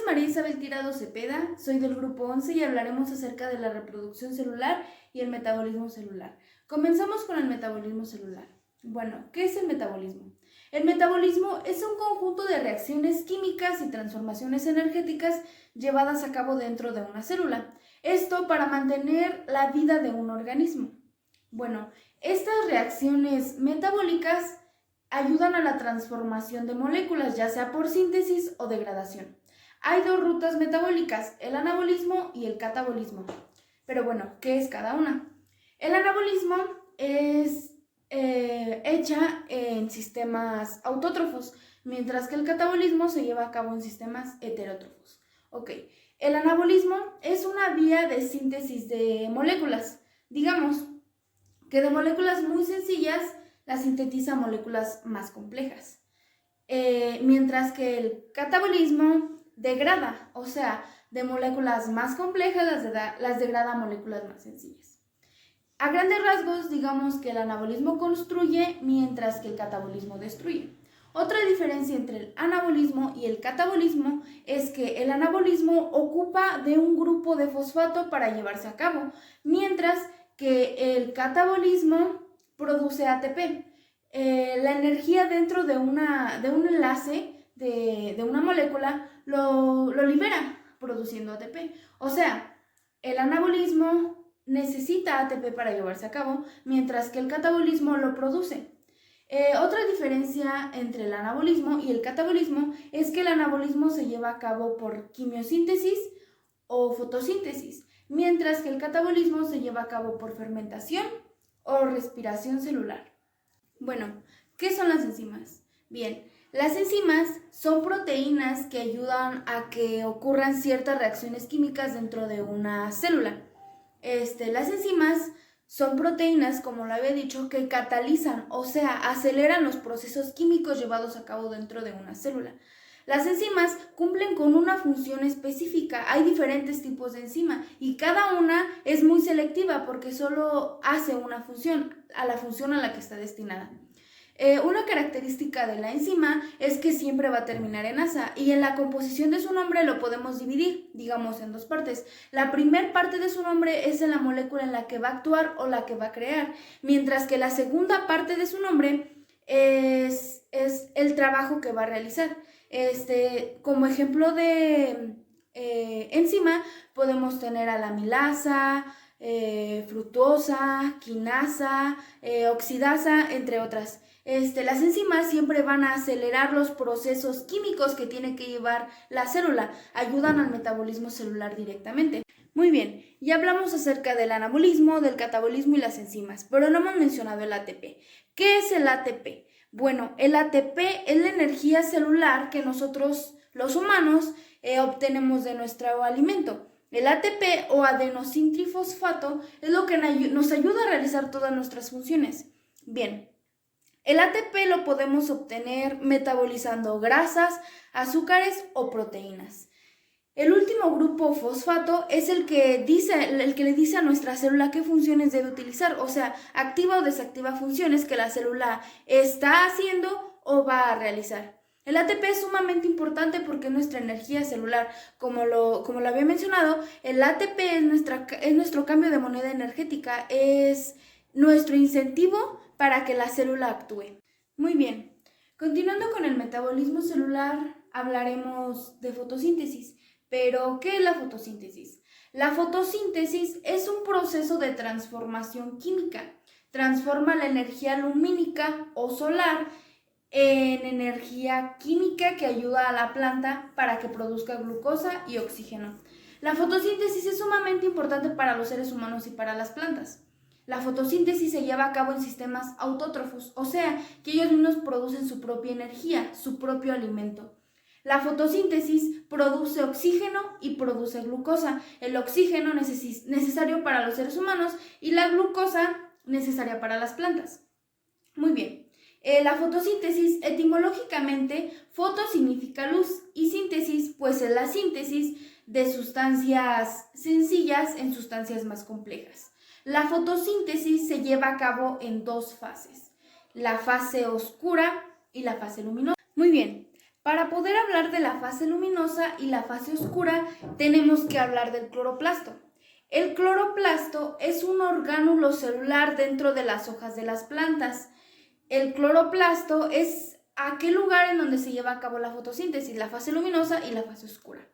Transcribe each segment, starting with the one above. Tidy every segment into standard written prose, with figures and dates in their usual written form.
María Isabel Tirado Cepeda, soy del grupo 11 y hablaremos acerca de la reproducción celular y el metabolismo celular. Comenzamos con el metabolismo celular. Bueno, ¿qué es el metabolismo? El metabolismo es un conjunto de reacciones químicas y transformaciones energéticas llevadas a cabo dentro de una célula. Esto para mantener la vida de un organismo. Bueno, estas reacciones metabólicas ayudan a la transformación de moléculas, ya sea por síntesis o degradación. Hay dos rutas metabólicas, el anabolismo y el catabolismo. Pero bueno, ¿qué es cada una? El anabolismo es hecha en sistemas autótrofos, mientras que el catabolismo se lleva a cabo en sistemas heterótrofos. Ok, el anabolismo es una vía de síntesis de moléculas. Digamos que de moléculas muy sencillas las sintetiza moléculas más complejas. Mientras que el catabolismo degrada, o sea, de moléculas más complejas las degrada a moléculas más sencillas. A grandes rasgos, digamos que el anabolismo construye mientras que el catabolismo destruye. Otra diferencia entre el anabolismo y el catabolismo es que el anabolismo ocupa de un grupo de fosfato para llevarse a cabo, mientras que el catabolismo produce ATP. La energía dentro de un enlace de una molécula lo libera produciendo ATP. O sea, el anabolismo necesita ATP para llevarse a cabo, mientras que el catabolismo lo produce. Otra diferencia entre el anabolismo y el catabolismo es que el anabolismo se lleva a cabo por quimiosíntesis o fotosíntesis, mientras que el catabolismo se lleva a cabo por fermentación o respiración celular. Bueno, ¿qué son las enzimas? Bien, las enzimas son proteínas que ayudan a que ocurran ciertas reacciones químicas dentro de una célula. Las enzimas son proteínas, como lo había dicho, que catalizan, o sea, aceleran los procesos químicos llevados a cabo dentro de una célula. Las enzimas cumplen con una función específica. Hay diferentes tipos de enzima y cada una es muy selectiva porque solo hace una función, a la que está destinada. Una característica de la enzima es que siempre va a terminar en asa y en la composición de su nombre lo podemos dividir, digamos, en dos partes. La primera parte de su nombre es en la molécula en la que va a actuar o la que va a crear, mientras que la segunda parte de su nombre es el trabajo que va a realizar. Como ejemplo de enzima podemos tener a la amilasa, fructosa, quinasa, oxidasa, entre otras. Las enzimas siempre van a acelerar los procesos químicos que tiene que llevar la célula, ayudan al metabolismo celular directamente. Muy bien, ya hablamos acerca del anabolismo, del catabolismo y las enzimas, pero no hemos mencionado el ATP. ¿Qué es el ATP? Bueno, el ATP es la energía celular que nosotros, los humanos, obtenemos de nuestro alimento. El ATP o adenosintrifosfato es lo que nos ayuda a realizar todas nuestras funciones. Bien, el ATP lo podemos obtener metabolizando grasas, azúcares o proteínas. El último grupo fosfato es el que le dice a nuestra célula qué funciones debe utilizar, o sea, activa o desactiva funciones que la célula está haciendo o va a realizar. El ATP es sumamente importante porque es nuestra energía celular. Como lo había mencionado, el ATP es nuestro cambio de moneda energética, es nuestro incentivo para que la célula actúe. Muy bien, continuando con el metabolismo celular, hablaremos de fotosíntesis. Pero, ¿qué es la fotosíntesis? La fotosíntesis es un proceso de transformación química. Transforma la energía lumínica o solar en energía química que ayuda a la planta para que produzca glucosa y oxígeno. La fotosíntesis es sumamente importante para los seres humanos y para las plantas. La fotosíntesis se lleva a cabo en sistemas autótrofos, o sea, que ellos mismos producen su propia energía, su propio alimento. La fotosíntesis produce oxígeno y produce glucosa. El oxígeno necesario para los seres humanos y la glucosa necesaria para las plantas. Muy bien. La fotosíntesis, etimológicamente, foto significa luz y síntesis, pues es la síntesis de sustancias sencillas en sustancias más complejas. La fotosíntesis se lleva a cabo en dos fases, la fase oscura y la fase luminosa. Muy bien. Para poder hablar de la fase luminosa y la fase oscura, tenemos que hablar del cloroplasto. El cloroplasto es un orgánulo celular dentro de las hojas de las plantas. El cloroplasto es aquel lugar en donde se lleva a cabo la fotosíntesis, la fase luminosa y la fase oscura.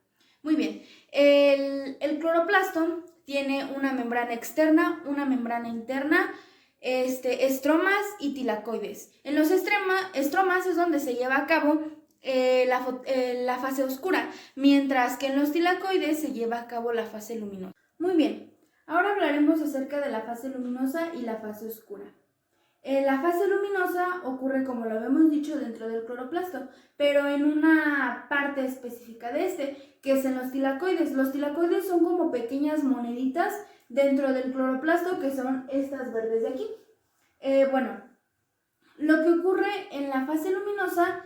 Muy bien, el cloroplasto tiene una membrana externa, una membrana interna, estromas y tilacoides. En los estromas es donde se lleva a cabo la fase oscura, mientras que en los tilacoides se lleva a cabo la fase luminosa. Muy bien, ahora hablaremos acerca de la fase luminosa y la fase oscura. La fase luminosa ocurre, como lo habíamos dicho, dentro del cloroplasto, pero en una parte específica de que es en los tilacoides. Los tilacoides son como pequeñas moneditas dentro del cloroplasto, que son estas verdes de aquí. Lo que ocurre en la fase luminosa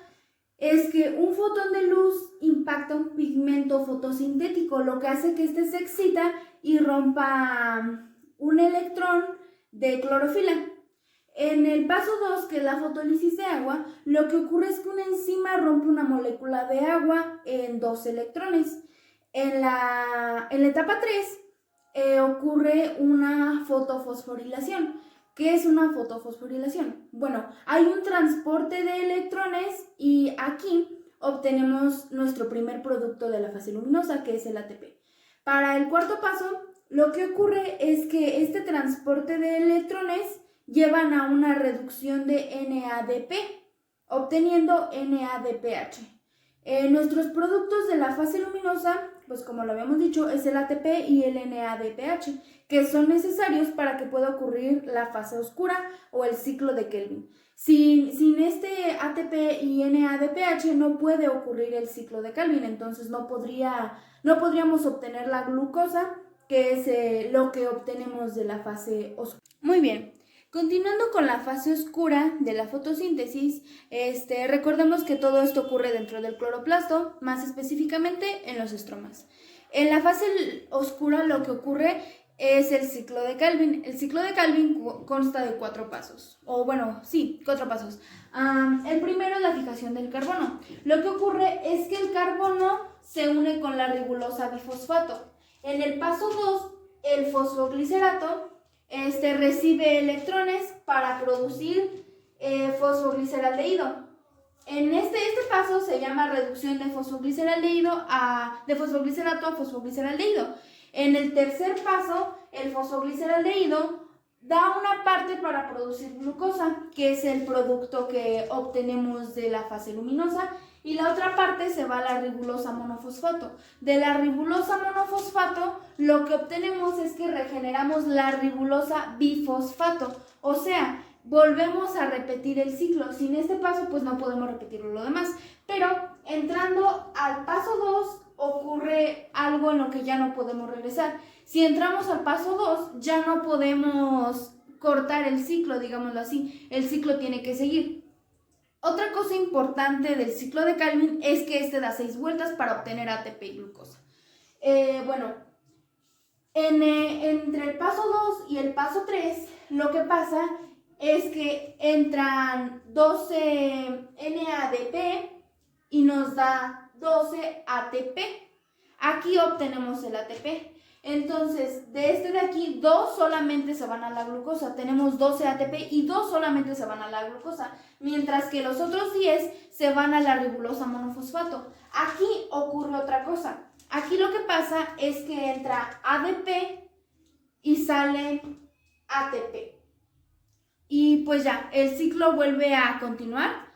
es que un fotón de luz impacta un pigmento fotosintético, lo que hace que este se excita y rompa un electrón de clorofila. En el paso 2, que es la fotólisis de agua, lo que ocurre es que una enzima rompe una molécula de agua en 2 electrones. En la etapa 3 ocurre una fotofosforilación. ¿Qué es una fotofosforilación? Bueno, hay un transporte de electrones y aquí obtenemos nuestro primer producto de la fase luminosa, que es el ATP. Para el cuarto paso, lo que ocurre es que este transporte de electrones llevan a una reducción de NADP, obteniendo NADPH. Nuestros productos de la fase luminosa, pues como lo habíamos dicho, es el ATP y el NADPH, que son necesarios para que pueda ocurrir la fase oscura o el ciclo de Kelvin. Sin este ATP y NADPH no puede ocurrir el ciclo de Kelvin, entonces no podríamos obtener la glucosa, que es lo que obtenemos de la fase oscura. Muy bien. Continuando con la fase oscura de la fotosíntesis, recordemos que todo esto ocurre dentro del cloroplasto, más específicamente en los estromas. En la fase oscura lo que ocurre es el ciclo de Kelvin. El ciclo de Kelvin consta de 4 pasos, 4 pasos. El primero es la fijación del carbono. Lo que ocurre es que el carbono se une con la ribulosa bifosfato. En el paso 2, el fosfoglicerato recibe electrones para producir fosfogliceraldehído. En este paso se llama reducción de fosfogliceraldehído de fosfoglicerato a fosfogliceraldehído. En el tercer paso, el fosfogliceraldehído da una parte para producir glucosa, que es el producto que obtenemos de la fase luminosa, y la otra parte se va a la ribulosa monofosfato. De la ribulosa monofosfato lo que obtenemos es que regeneramos la ribulosa bifosfato, o sea, volvemos a repetir el ciclo. Sin este paso pues no podemos repetirlo lo demás, pero entrando al paso 2 ocurre algo en lo que ya no podemos regresar. Si entramos al paso 2 ya no podemos cortar el ciclo, digámoslo así, el ciclo tiene que seguir. Otra cosa importante del ciclo de Kelvin es que da 6 vueltas para obtener ATP y glucosa. Entre el paso 2 y el paso 3, lo que pasa es que entran 12 NADP y nos da 12 ATP. Aquí obtenemos el ATP. Entonces, de aquí, 2 solamente se van a la glucosa. Tenemos 12 ATP y 2 solamente se van a la glucosa, mientras que los otros 10 se van a la ribulosa monofosfato. Aquí ocurre otra cosa. Aquí lo que pasa es que entra ADP y sale ATP. Y pues ya, el ciclo vuelve a continuar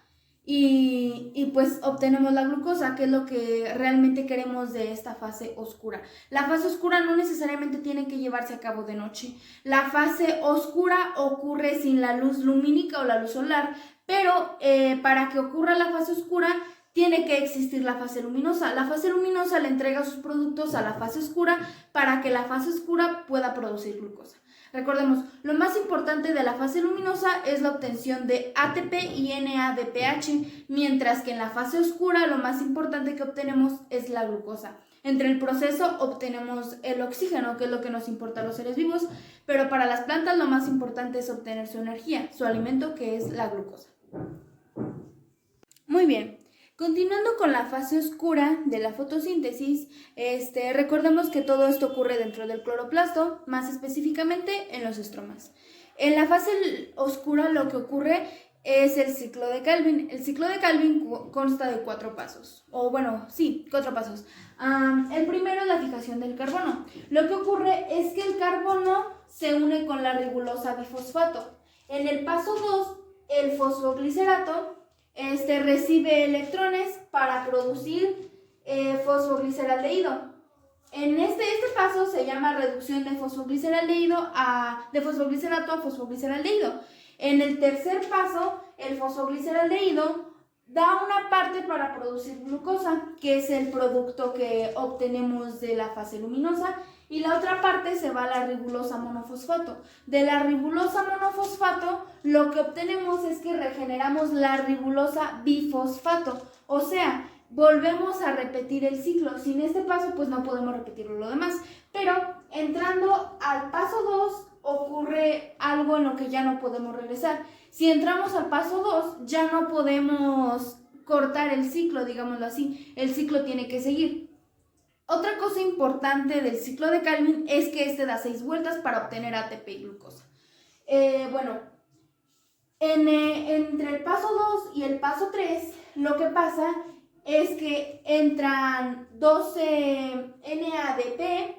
y pues obtenemos la glucosa, que es lo que realmente queremos de esta fase oscura. La fase oscura no necesariamente tiene que llevarse a cabo de noche. La fase oscura ocurre sin la luz lumínica o la luz solar, pero para que ocurra la fase oscura tiene que existir la fase luminosa. La fase luminosa le entrega sus productos a la fase oscura para que la fase oscura pueda producir glucosa. Recordemos, lo más importante de la fase luminosa es la obtención de ATP y NADPH, mientras que en la fase oscura lo más importante que obtenemos es la glucosa. Entre el proceso obtenemos el oxígeno, que es lo que nos importa a los seres vivos, pero para las plantas lo más importante es obtener su energía, su alimento, que es la glucosa. Muy bien. Continuando con la fase oscura de la fotosíntesis, recordemos que todo esto ocurre dentro del cloroplasto, más específicamente en los estromas. En la fase oscura lo que ocurre es el ciclo de Calvin. El ciclo de Calvin consta de 4 pasos, o bueno, sí, 4 pasos. El primero es la fijación del carbono. Lo que ocurre es que el carbono se une con la ribulosa bifosfato. En el paso 2, el fosfoglicerato recibe electrones para producir fosfogliceraldehído. En este paso se llama reducción de fosfogliceraldehído de fosfoglicerato a fosfogliceraldehído. En el tercer paso, el fosfogliceraldehído da una parte para producir glucosa, que es el producto que obtenemos de la fase luminosa, y la otra parte se va a la ribulosa monofosfato. De la ribulosa monofosfato lo que obtenemos es que regeneramos la ribulosa bifosfato, o sea, volvemos a repetir el ciclo. Sin este paso pues no podemos repetirlo lo demás, pero entrando al paso 2 ocurre algo en lo que ya no podemos regresar. Si entramos al paso 2 ya no podemos cortar el ciclo, digámoslo así, el ciclo tiene que seguir. Otra cosa importante del ciclo de Calvin es que da 6 vueltas para obtener ATP y glucosa. Entre el paso 2 y el paso 3, lo que pasa es que entran 12 NADP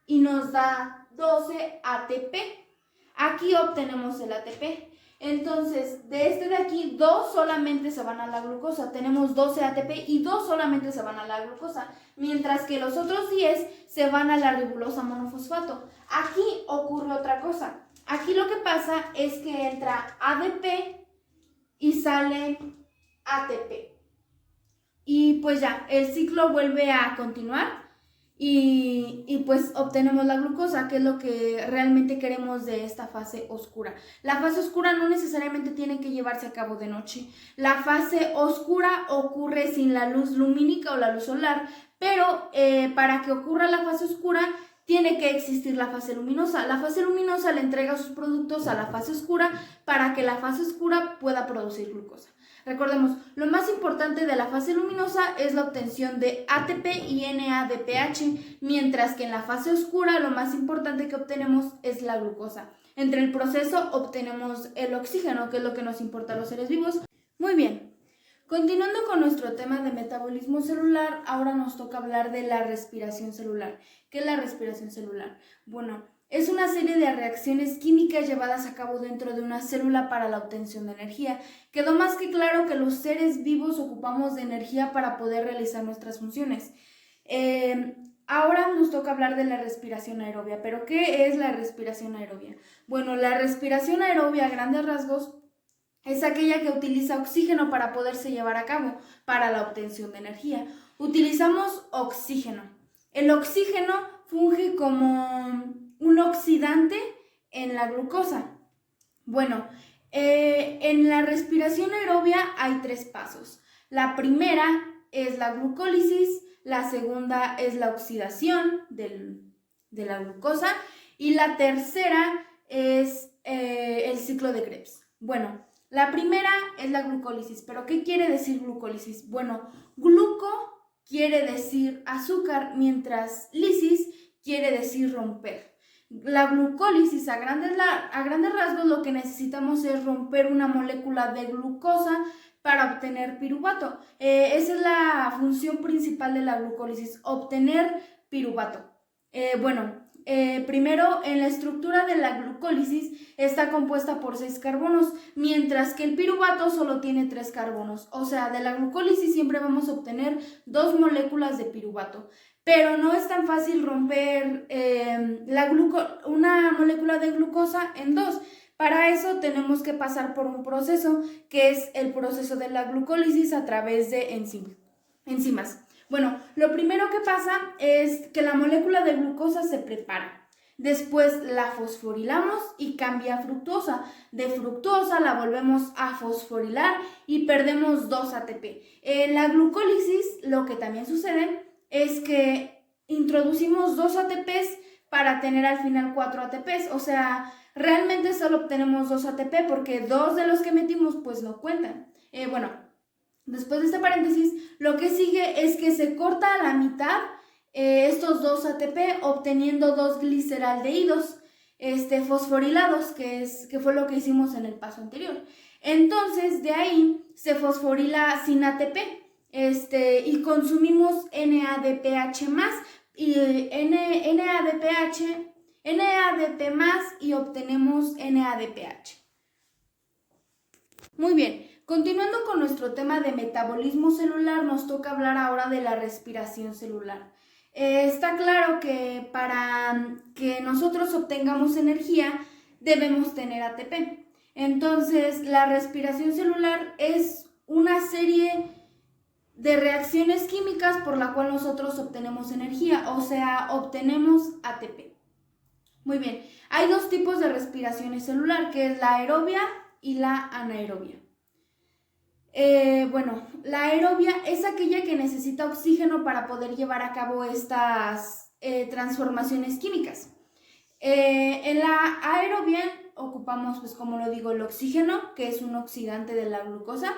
y nos da 12 ATP. Aquí obtenemos el ATP. Entonces, de aquí, 2 solamente se van a la glucosa. Tenemos 12 ATP y 2 solamente se van a la glucosa, mientras que los otros 10 se van a la ribulosa monofosfato. Aquí ocurre otra cosa. Aquí lo que pasa es que entra ADP y sale ATP. Y pues ya, el ciclo vuelve a continuar. Y pues obtenemos la glucosa, que es lo que realmente queremos de esta fase oscura. La fase oscura no necesariamente tiene que llevarse a cabo de noche. La fase oscura ocurre sin la luz lumínica o la luz solar, pero para que ocurra la fase oscura tiene que existir la fase luminosa. La fase luminosa le entrega sus productos a la fase oscura para que la fase oscura pueda producir glucosa. Recordemos, lo más importante de la fase luminosa es la obtención de ATP y NADPH, mientras que en la fase oscura lo más importante que obtenemos es la glucosa. Entre el proceso obtenemos el oxígeno, que es lo que nos importa a los seres vivos. Muy bien, continuando con nuestro tema de metabolismo celular, ahora nos toca hablar de la respiración celular. ¿Qué es la respiración celular? Bueno, es una serie de reacciones químicas llevadas a cabo dentro de una célula para la obtención de energía. Quedó más que claro que los seres vivos ocupamos de energía para poder realizar nuestras funciones. Ahora nos toca hablar de la respiración aerobia. ¿Pero qué es la respiración aerobia? Bueno, la respiración aerobia a grandes rasgos es aquella que utiliza oxígeno para poderse llevar a cabo para la obtención de energía. Utilizamos oxígeno. El oxígeno funge como un oxidante en la glucosa. Bueno, en la respiración aerobia hay 3 pasos. La primera es la glucólisis, la segunda es la oxidación de la glucosa y la tercera es el ciclo de Krebs. Bueno, la primera es la glucólisis. ¿Pero qué quiere decir glucólisis? Bueno, gluco quiere decir azúcar, mientras lisis quiere decir romper. La glucólisis, a grandes rasgos, lo que necesitamos es romper una molécula de glucosa para obtener piruvato. Esa es la función principal de la glucólisis, obtener piruvato. Primero, en la estructura de la glucólisis está compuesta por 6 carbonos, mientras que el piruvato solo tiene 3 carbonos. O sea, de la glucólisis siempre vamos a obtener 2 moléculas de piruvato. Pero no es tan fácil romper una molécula de glucosa en 2. Para eso tenemos que pasar por un proceso que es el proceso de la glucólisis a través de enzimas. Bueno, lo primero que pasa es que la molécula de glucosa se prepara. Después la fosforilamos y cambia a fructosa. De fructosa la volvemos a fosforilar y perdemos 2 ATP. En la glucólisis lo que también sucede es que introducimos 2 ATPs para tener al final 4 ATPs. O sea, realmente solo obtenemos 2 ATP porque 2 de los que metimos pues no cuentan. Después de este paréntesis, lo que sigue es que se corta a la mitad estos dos ATP, obteniendo dos gliceraldehídos fosforilados, que fue lo que hicimos en el paso anterior. Entonces, de ahí se fosforila sin ATP, y consumimos NADPH más y NADP más y obtenemos NADPH. Muy bien, continuando con nuestro tema de metabolismo celular, nos toca hablar ahora de la respiración celular. Está claro que para que nosotros obtengamos energía debemos tener ATP. Entonces, la respiración celular es una serie de reacciones químicas por la cual nosotros obtenemos energía, o sea, obtenemos ATP. Muy bien, hay dos tipos de respiración celular, que es la aerobia y la anaerobia. La aerobia es aquella que necesita oxígeno para poder llevar a cabo estas transformaciones químicas. En la aerobia ocupamos, pues como lo digo, el oxígeno, que es un oxidante de la glucosa,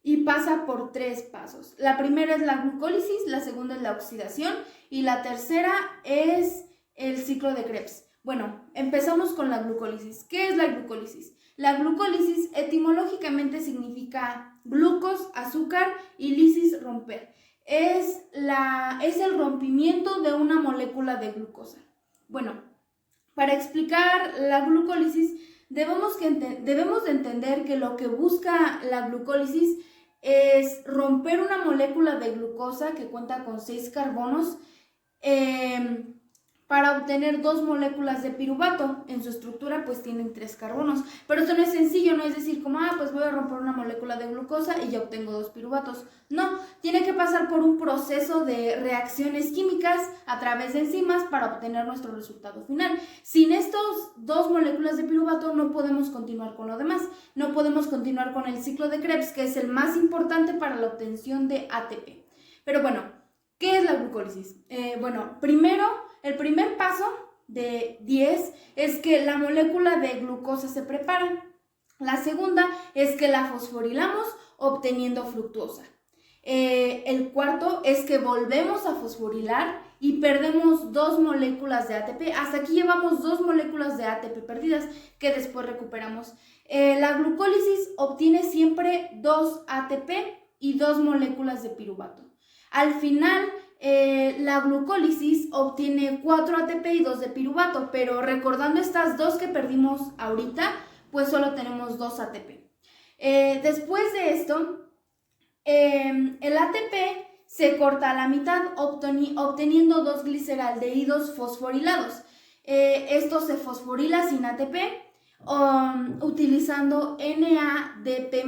y pasa por 3 pasos. La primera es la glucólisis, la segunda es la oxidación y la tercera es el ciclo de Krebs. Bueno, empezamos con la glucólisis. ¿Qué es la glucólisis? La glucólisis etimológicamente significa glucos, azúcar, y lisis, romper. Es el rompimiento de una molécula de glucosa. Bueno, para explicar la glucólisis debemos de entender que lo que busca la glucólisis es romper una molécula de glucosa que cuenta con 6 carbonos para obtener 2 moléculas de piruvato. En su estructura pues tienen 3 carbonos, pero esto no es sencillo, no es decir como, pues voy a romper una molécula de glucosa y ya obtengo 2 piruvatos. No, tiene que pasar por un proceso de reacciones químicas a través de enzimas para obtener nuestro resultado final. Sin estos 2 moléculas de piruvato no podemos continuar con lo demás, no podemos continuar con el ciclo de Krebs, que es el más importante para la obtención de ATP. Pero bueno, ¿qué es la glucólisis? Primero, el primer paso de 10 es que la molécula de glucosa se prepara. La segunda es que la fosforilamos obteniendo fructosa. El cuarto es que volvemos a fosforilar y perdemos 2 moléculas de ATP. Hasta aquí llevamos 2 moléculas de ATP perdidas que después recuperamos. La glucólisis obtiene siempre 2 ATP y 2 moléculas de piruvato. Al final, la glucólisis obtiene 4 ATP y 2 de piruvato, pero recordando estas 2 que perdimos ahorita, pues solo tenemos 2 ATP. Después de esto, el ATP se corta a la mitad obteniendo 2 gliceraldehídos fosforilados. Esto se fosforila sin ATP utilizando NADP+.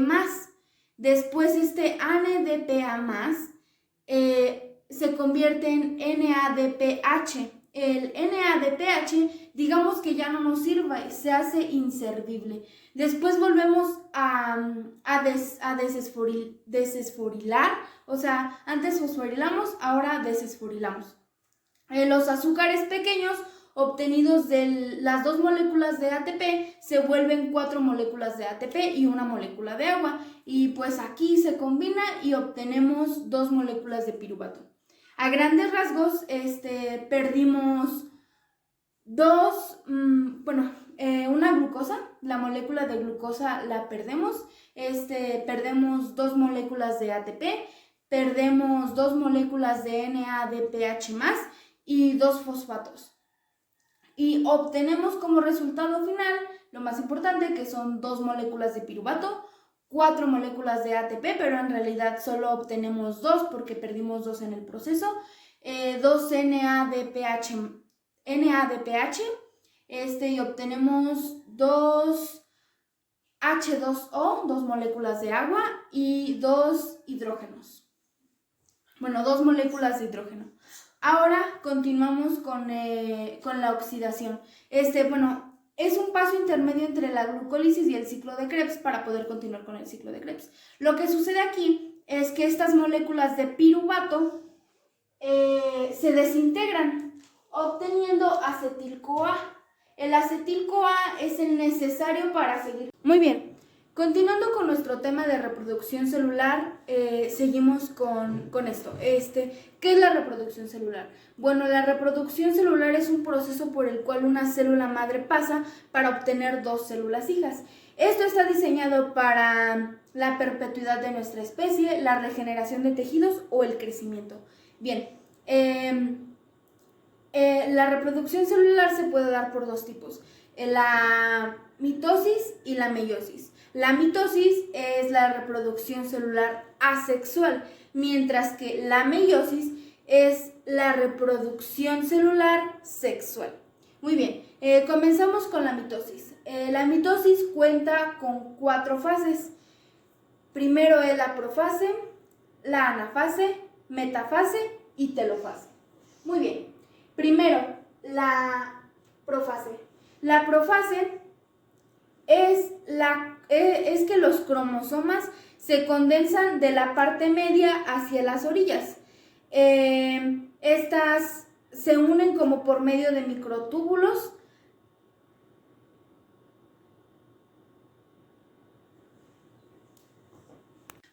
Después este NADPA+, se convierte en NADPH. El NADPH, digamos que ya no nos sirve, se hace inservible. Después volvemos a desesforilar, o sea, antes fosforilamos, ahora desesforilamos. Los azúcares pequeños obtenidos de las 2 moléculas de ATP se vuelven 4 moléculas de ATP y 1 molécula de agua, y pues aquí se combina y obtenemos 2 moléculas de piruvato. A grandes rasgos, perdimos una glucosa, la molécula de glucosa la perdemos, perdemos 2 moléculas de ATP, perdemos 2 moléculas de NADPH+, y 2 fosfatos. Y obtenemos como resultado final, lo más importante, que son 2 moléculas de piruvato, 4 moléculas de ATP, pero en realidad solo obtenemos 2 porque perdimos 2 en el proceso, 2 NADPH, y obtenemos 2 H2O, 2 moléculas de agua y 2 hidrógenos. Bueno, 2 moléculas de hidrógeno. Ahora continuamos con la oxidación. Es un paso intermedio entre la glucólisis y el ciclo de Krebs para poder continuar con el ciclo de Krebs. Lo que sucede aquí es que estas moléculas de piruvato se desintegran, obteniendo acetil-CoA. El acetil-CoA es el necesario para seguir. Muy bien, Continuando con nuestro tema de reproducción celular, seguimos con esto. ¿Qué es la reproducción celular? Bueno, la reproducción celular es un proceso por el cual una célula madre pasa para obtener dos células hijas. Esto está diseñado para la perpetuidad de nuestra especie, la regeneración de tejidos o el crecimiento. Bien, la reproducción celular se puede dar por dos tipos, la mitosis y la meiosis. La mitosis es la reproducción celular asexual, mientras que la meiosis es la reproducción celular sexual. Muy bien, comenzamos con la mitosis. La mitosis cuenta con 4 fases. Primero es la profase, la anafase, metafase y telofase. Muy bien, primero la profase. La profase es que los cromosomas se condensan de la parte media hacia las orillas. Estas se unen como por medio de microtúbulos.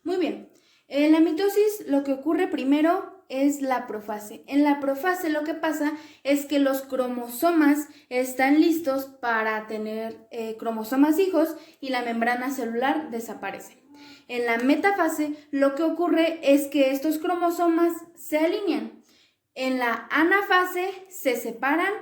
Muy bien, en la mitosis lo que ocurre primero es la profase. En la profase lo que pasa es que los cromosomas están listos para tener cromosomas hijos y la membrana celular desaparece. En la metafase lo que ocurre es que estos cromosomas se alinean. En la anafase se separan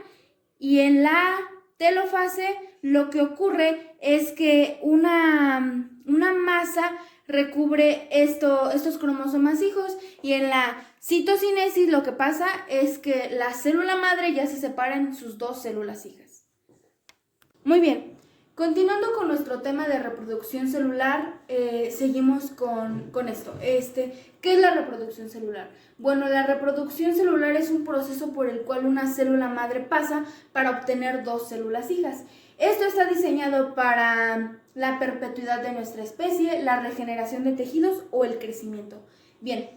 y en la telofase lo que ocurre es que una masa recubre estos cromosomas hijos, y en la citocinesis lo que pasa es que la célula madre ya se separa en sus dos células hijas. Muy bien, continuando con nuestro tema de reproducción celular, seguimos con esto. ¿Qué es la reproducción celular? Bueno, la reproducción celular es un proceso por el cual una célula madre pasa para obtener dos células hijas. Esto está diseñado para la perpetuidad de nuestra especie, la regeneración de tejidos o el crecimiento. Bien,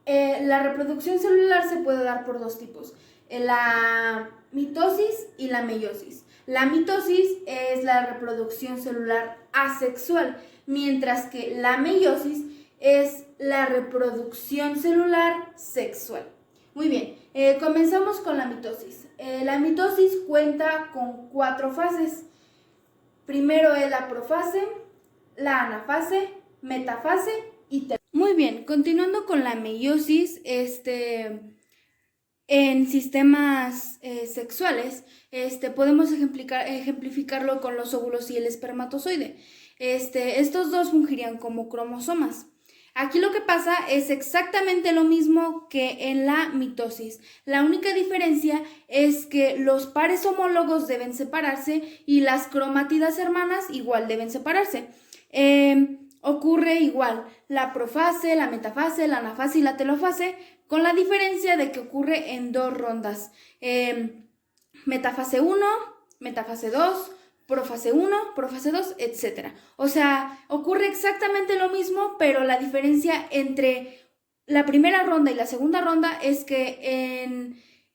la reproducción celular se puede dar por dos tipos, la mitosis y la meiosis. La mitosis es la reproducción celular asexual, mientras que la meiosis es la reproducción celular sexual. Muy bien, comenzamos con la mitosis. La mitosis cuenta con 4 fases. Primero es la profase, la anafase, metafase y telofase. Muy bien, continuando con la meiosis, en sistemas sexuales, podemos ejemplificarlo con los óvulos y el espermatozoide. Estos dos fungirían como cromosomas. Aquí lo que pasa es exactamente lo mismo que en la mitosis. La única diferencia es que los pares homólogos deben separarse y las cromátidas hermanas igual deben separarse. Ocurre igual la profase, la metafase, la anafase y la telofase, con la diferencia de que ocurre en 2 rondas. Metafase 1, metafase 2, profase 1, profase 2, etc. O sea, ocurre exactamente lo mismo, pero la diferencia entre la primera ronda y la segunda ronda es que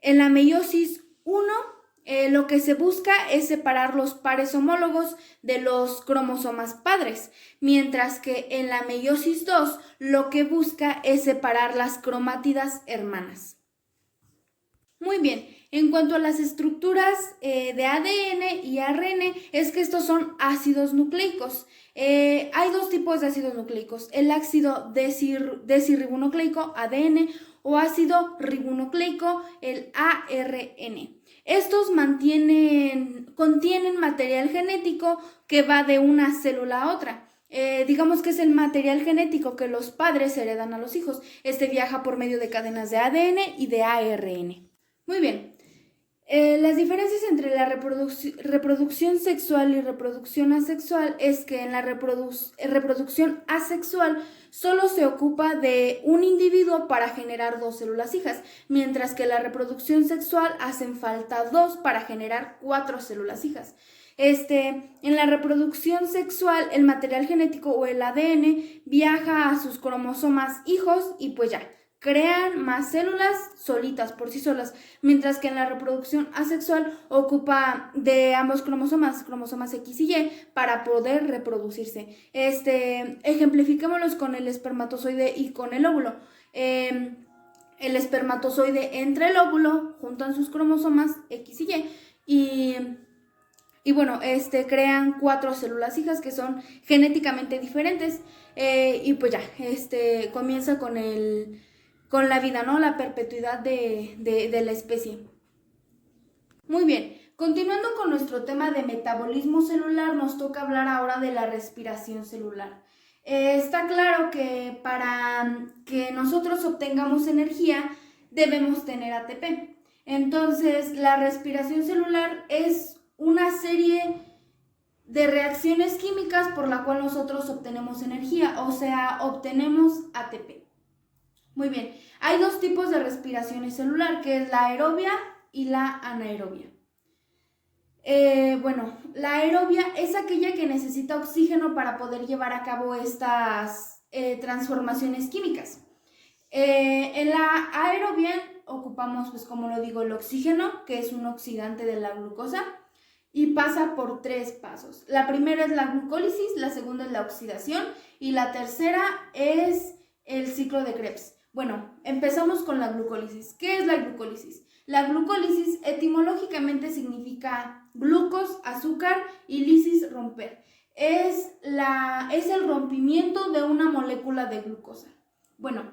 en la meiosis 1 lo que se busca es separar los pares homólogos de los cromosomas padres, mientras que en la meiosis 2 lo que busca es separar las cromátidas hermanas. Muy bien, en cuanto a las estructuras de ADN y ARN, es que estos son ácidos nucleicos. Hay 2 tipos de ácidos nucleicos, el ácido desirribonucleico, ADN, o ácido ribonucleico, el ARN. Estos contienen material genético que va de una célula a otra. Digamos que es el material genético que los padres heredan a los hijos. Viaja por medio de cadenas de ADN y de ARN. Muy bien. Las diferencias entre la reproducción sexual y reproducción asexual es que en la reproducción asexual solo se ocupa de un individuo para generar 2 células hijas, mientras que en la reproducción sexual hacen falta 2 para generar 4 células hijas. En la reproducción sexual, el material genético o el ADN viaja a sus cromosomas hijos y pues ya, crean más células solitas, por sí solas, mientras que en la reproducción asexual ocupa de ambos cromosomas X y Y, para poder reproducirse. Ejemplifiquémoslos con el espermatozoide y con el óvulo. El espermatozoide entra el óvulo, juntan sus cromosomas X y Y bueno, crean 4 células hijas que son genéticamente diferentes. Y pues ya, comienza con la vida, ¿no? La perpetuidad de la especie. Muy bien, continuando con nuestro tema de metabolismo celular, nos toca hablar ahora de la respiración celular. Está claro que para que nosotros obtengamos energía debemos tener ATP. Entonces, la respiración celular es una serie de reacciones químicas por la cual nosotros obtenemos energía, o sea, obtenemos ATP. Muy bien, hay 2 tipos de respiración celular, que es la aerobia y la anaerobia. La aerobia es aquella que necesita oxígeno para poder llevar a cabo estas transformaciones químicas. En la aerobia ocupamos, pues como lo digo, el oxígeno, que es un oxidante de la glucosa, y pasa por 3 pasos. La primera es la glucólisis, la segunda es la oxidación y la tercera es el ciclo de Krebs. Bueno, empezamos con la glucólisis. ¿Qué es la glucólisis? La glucólisis etimológicamente significa glucos, azúcar, y lisis, romper. Es el rompimiento de una molécula de glucosa. Bueno,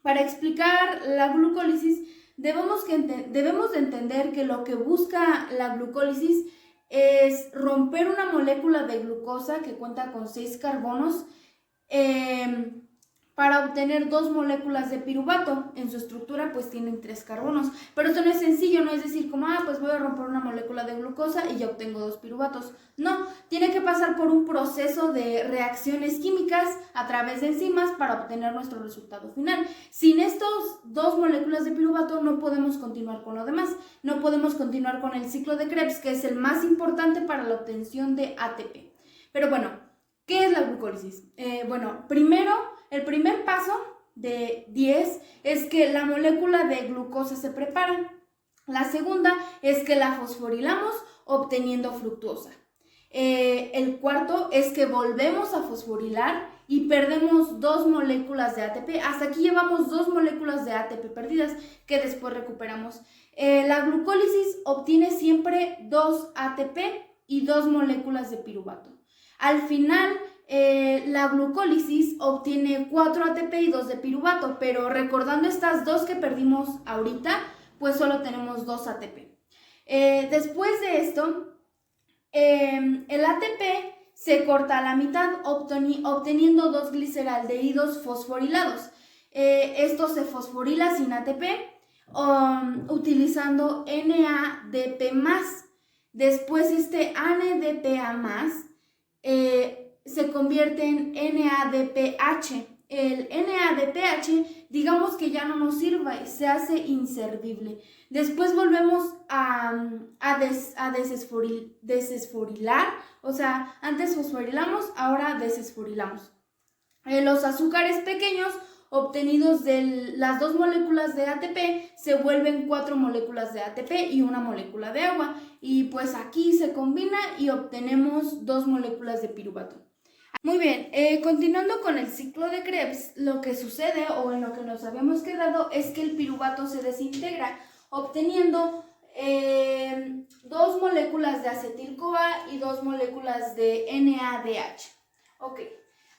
para explicar la glucólisis debemos de entender que lo que busca la glucólisis es romper una molécula de glucosa que cuenta con 6 carbonos para obtener 2 moléculas de piruvato. En su estructura pues tienen 3 carbonos, pero esto no es sencillo, no es decir como, pues voy a romper una molécula de glucosa y ya obtengo 2 piruvatos. No, tiene que pasar por un proceso de reacciones químicas a través de enzimas para obtener nuestro resultado final. Sin estos 2 moléculas de piruvato no podemos continuar con lo demás, no podemos continuar con el ciclo de Krebs, que es el más importante para la obtención de ATP. Pero bueno, ¿qué es la glucólisis? Primero, el primer paso de 10 es que la molécula de glucosa se prepara. La segunda es que la fosforilamos obteniendo fructosa. El cuarto es que volvemos a fosforilar y perdemos 2 moléculas de ATP. Hasta aquí llevamos 2 moléculas de ATP perdidas que después recuperamos. La glucólisis obtiene siempre 2 ATP y 2 moléculas de piruvato. Al final, la glucólisis obtiene 4 ATP y 2 de piruvato, pero recordando estas 2 que perdimos ahorita, pues solo tenemos 2 ATP. Después de esto, el ATP se corta a la mitad obteniendo 2 gliceraldehídos fosforilados. Esto se fosforila sin ATP utilizando NADP+. Después NADPA+, se convierte en NADPH. El NADPH, digamos que ya no nos sirve y se hace inservible. Después volvemos a desesforilar, o sea, antes fosforilamos, ahora desesforilamos. Los azúcares pequeños obtenidos de las 2 moléculas de ATP se vuelven 4 moléculas de ATP y 1 molécula de agua, y pues aquí se combina y obtenemos 2 moléculas de piruvato. Muy bien, continuando con el ciclo de Krebs, lo que sucede, o en lo que nos habíamos quedado, es que el piruvato se desintegra, obteniendo 2 moléculas de acetil-CoA y 2 moléculas de NADH. Ok,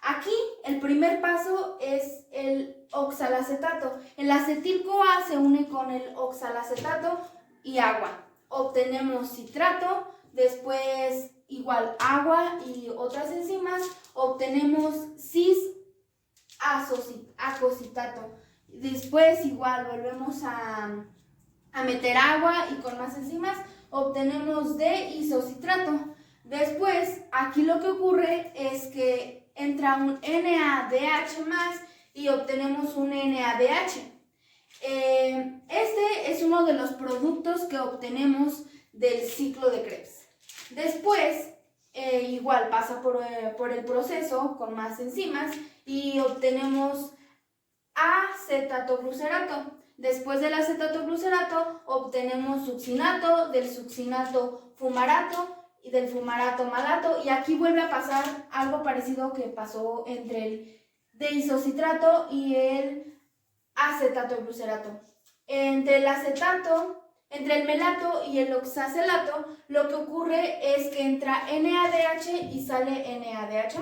aquí el primer paso es el oxalacetato. El acetil-CoA se une con el oxalacetato y agua. Obtenemos citrato, después igual agua y otras enzimas, obtenemos cis-acositato. Después igual volvemos a meter agua y con más enzimas obtenemos D-isocitrato. Después aquí lo que ocurre es que entra un NADH más y obtenemos un NADH. Este es uno de los productos que obtenemos del ciclo de Krebs. Después, igual pasa por el proceso con más enzimas y obtenemos acetatoglutarato. Después del acetatoglutarato obtenemos succinato, del succinato fumarato y del fumarato malato, y aquí vuelve a pasar algo parecido que pasó entre el deisocitrato y el acetatoglutarato. Entre el melato y el oxacelato, lo que ocurre es que entra NADH y sale NADH+.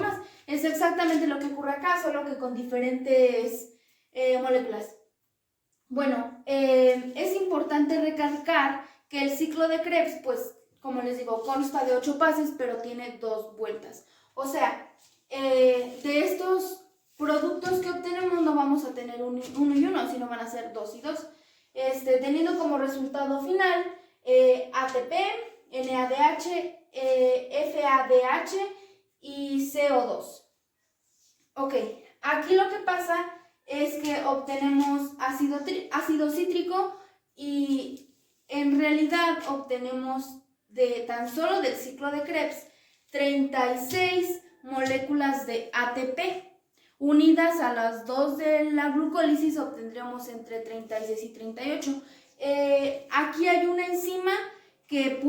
Es exactamente lo que ocurre acá, solo que con diferentes moléculas. Bueno, es importante recalcar que el ciclo de Krebs, pues, como les digo, consta de 8 pases, pero tiene 2 vueltas. O sea, de estos productos que obtenemos no vamos a tener uno y uno, sino van a ser 2 y 2. Teniendo como resultado final ATP, NADH, FADH y CO2. Ok, aquí lo que pasa es que obtenemos ácido cítrico y en realidad obtenemos tan solo del ciclo de Krebs 36 moléculas de ATP. Unidas a las 2 de la glucólisis obtendremos entre 36 y 38. Aquí hay una enzima que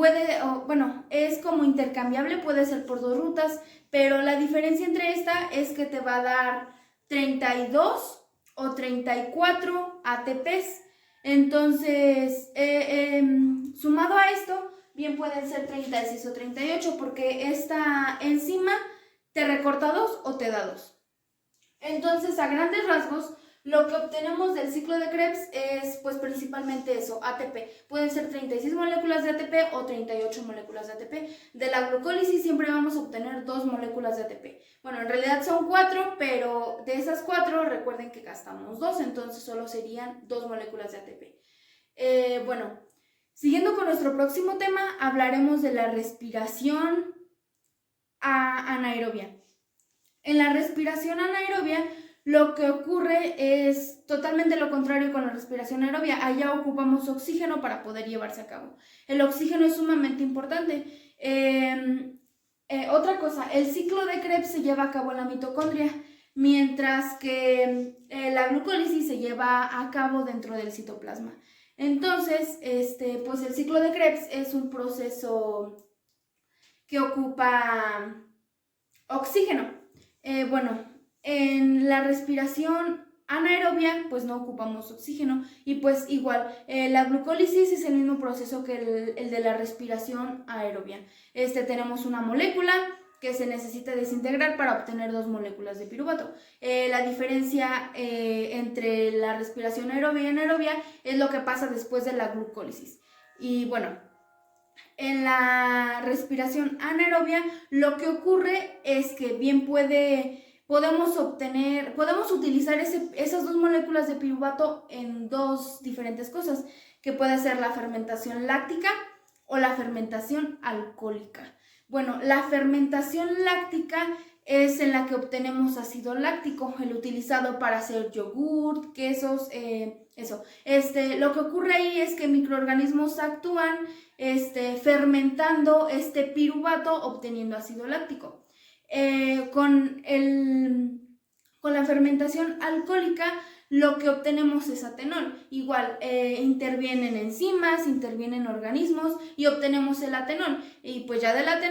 es como intercambiable, puede ser por 2 rutas, pero la diferencia entre esta es que te va a dar 32 o 34 ATPs. Entonces, sumado a esto, bien pueden ser 36 o 38, porque esta enzima te recorta 2 o te da 2. Entonces, a grandes rasgos, lo que obtenemos del ciclo de Krebs es pues principalmente eso, ATP. Pueden ser 36 moléculas de ATP o 38 moléculas de ATP. De la glucólisis siempre vamos a obtener 2 moléculas de ATP. Bueno, en realidad son 4, pero de esas 4 recuerden que gastamos 2, entonces solo serían 2 moléculas de ATP. Bueno, siguiendo con nuestro próximo tema, hablaremos de la respiración anaerobia. En la respiración anaerobia, lo que ocurre es totalmente lo contrario con la respiración aerobia. Allá ocupamos oxígeno para poder llevarse a cabo. El oxígeno es sumamente importante. Otra cosa, el ciclo de Krebs se lleva a cabo en la mitocondria, mientras que la glucólisis se lleva a cabo dentro del citoplasma. Entonces, pues el ciclo de Krebs es un proceso que ocupa oxígeno. En la respiración anaerobia pues no ocupamos oxígeno y pues igual la glucólisis es el mismo proceso que el de la respiración aerobia. Tenemos una molécula que se necesita desintegrar para obtener 2 moléculas de piruvato. La diferencia entre la respiración aerobia y anaerobia es lo que pasa después de la glucólisis. Y bueno, en la respiración anaerobia lo que ocurre es que bien podemos utilizar esas 2 moléculas de piruvato en 2 diferentes cosas, que puede ser la fermentación láctica o la fermentación alcohólica. Bueno, la fermentación láctica es en la que obtenemos ácido láctico, el utilizado para hacer yogurt, quesos, eso. Lo que ocurre ahí es que microorganismos actúan fermentando este piruvato obteniendo ácido láctico. Con la fermentación alcohólica lo que obtenemos es atenol. Igual intervienen enzimas, intervienen organismos y obtenemos el atenol. Y pues ya del atenol